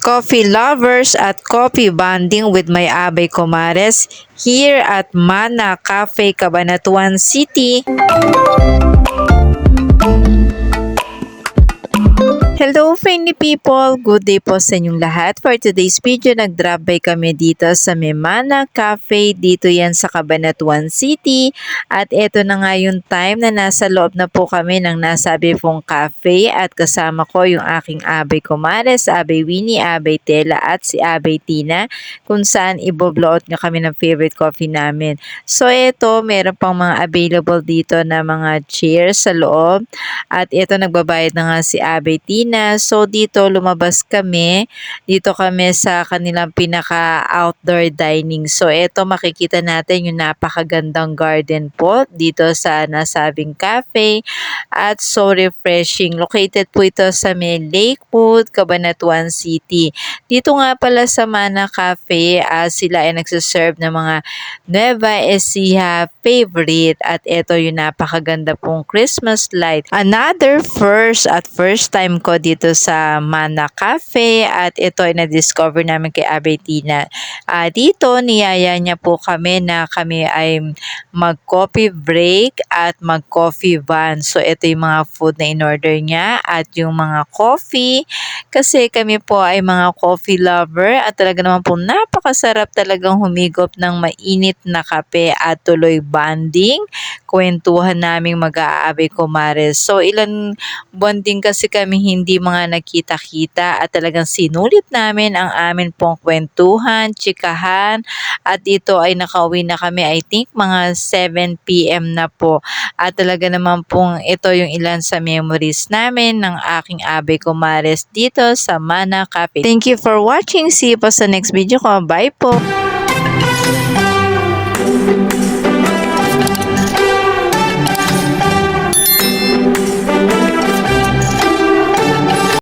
coffee lovers at coffee bonding with my Abay Comares here at Mana Cafe, Cabanatuan City. Hello friendly people! Good day po sa inyong lahat. For today's video, nag-drop by kami dito sa Memana Cafe. Dito yan sa Cabanatuan City. At eto na nga yung time na nasa loob na po kami ng Nasabi pong Cafe. At kasama ko yung aking Abay Comares, Abay Winnie, Abay Tela at si Abay Tina. Kung saan ibobloot nga kami ng favorite coffee namin. So eto, meron pang mga available dito na mga chairs sa loob. At eto, nagbabayad na nga si Abay Tina. So dito lumabas kami. Dito kami sa kanilang pinaka-outdoor dining. So eto, makikita natin yung napakagandang garden po dito sa nasabing cafe. At so refreshing. Located po ito sa may Lakewood, Cabanatuan City. Dito nga pala sa Mana Cafe, sila ay nagsaserve ng mga Nueva Ecija favorite. At eto yung napakaganda pong Christmas light. Another first time ko dito sa Mana Cafe, at ito ay na-discover namin kay Abay Tina. Dito niyaya niya po kami na kami ay mag-coffee break at mag-coffee van. So ito yung mga food na in-order niya at yung mga coffee, kasi kami po ay mga coffee lover at talaga naman po napakasarap talagang humigop ng mainit na kape at tuloy bonding, kwentuhan naming mag-aabay Comares. So ilan buwan din kasi kami hindi mga nakita-kita at talagang sinulit namin ang amin pong kwentuhan, chikahan, at ito ay nakauwi na kami, I think mga 7 PM na po. At talaga naman pong ito yung ilan sa memories namin ng aking Abay Comares dito sa Mana Cafe. Thank you for watching. See you po sa next video ko. Bye po!